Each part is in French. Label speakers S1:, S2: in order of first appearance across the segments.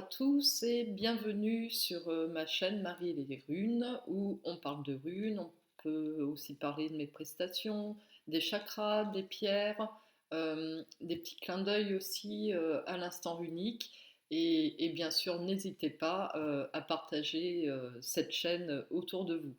S1: à tous et bienvenue sur ma chaîne Marie et les runes où on parle de runes, on peut aussi parler de mes prestations, des chakras, des pierres, des petits clins d'œil aussi à l'instant runique et bien sûr n'hésitez pas à partager cette chaîne autour de vous.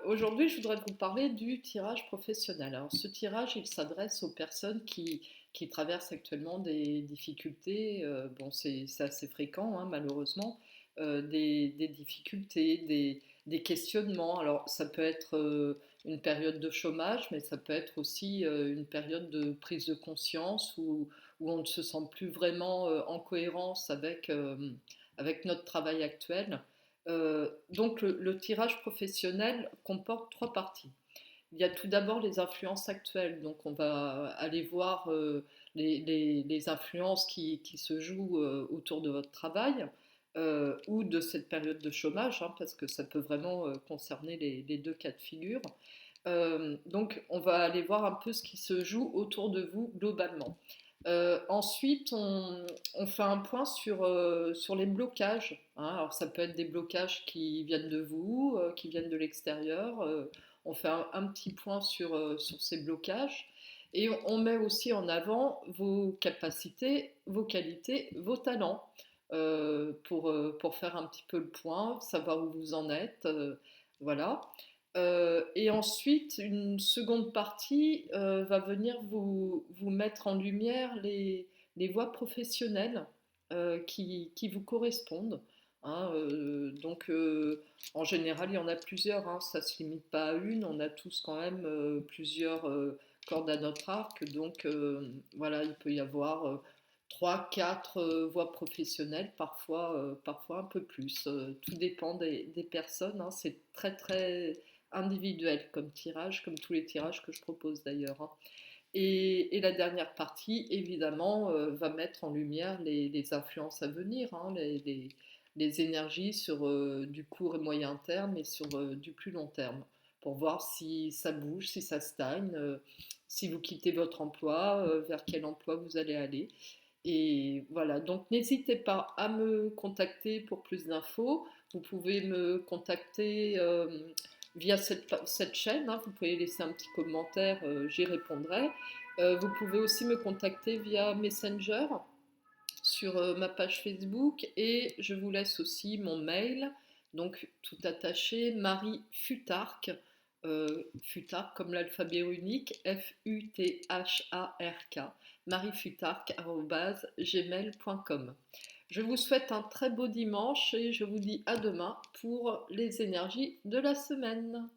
S1: Aujourd'hui, je voudrais vous parler du tirage professionnel. Alors, ce tirage, il s'adresse aux personnes qui traversent actuellement des difficultés. Bon, c'est assez fréquent, hein, malheureusement, des difficultés, des questionnements. Alors, ça peut être une période de chômage, mais ça peut être aussi une période de prise de conscience où on ne se sent plus vraiment en cohérence avec notre travail actuel. Donc le tirage professionnel comporte trois parties. Il y a tout d'abord les influences actuelles, donc on va aller voir les influences qui se jouent autour de votre travail ou de cette période de chômage, hein, parce que ça peut vraiment concerner les deux cas de figure. Donc on va aller voir un peu ce qui se joue autour de vous globalement. Ensuite, on fait un point sur les blocages, hein. Alors, ça peut être des blocages qui viennent de vous, qui viennent de l'extérieur. On fait un petit point sur ces blocages. Et on met aussi en avant vos capacités, vos qualités, vos talents, pour faire un petit peu le point, savoir où vous en êtes. Voilà. Et ensuite, une seconde partie va venir vous mettre en lumière les voies professionnelles qui vous correspondent, hein. En général, il y en a plusieurs, hein, ça ne se limite pas à une, on a tous quand même plusieurs cordes à notre arc. Donc voilà, il peut y avoir 3, 4 voies professionnelles, parfois un peu plus. Tout dépend des personnes, hein, c'est très très individuel comme tirage, comme tous les tirages que je propose d'ailleurs, hein. Et la dernière partie, évidemment, va mettre en lumière les influences à venir, hein, les énergies sur du court et moyen terme et sur du plus long terme, pour voir si ça bouge, si ça stagne, si vous quittez votre emploi, vers quel emploi vous allez aller. Et voilà, donc n'hésitez pas à me contacter pour plus d'infos. Vous pouvez me contacter via cette chaîne, hein. Vous pouvez laisser un petit commentaire, j'y répondrai. Vous pouvez aussi me contacter via Messenger sur ma page Facebook et je vous laisse aussi mon mail, donc tout attaché, Marie Futark, Futark comme l'alphabet unique, Futhark, mariefutark@gmail.com. Je vous souhaite un très beau dimanche et je vous dis à demain pour les énergies de la semaine.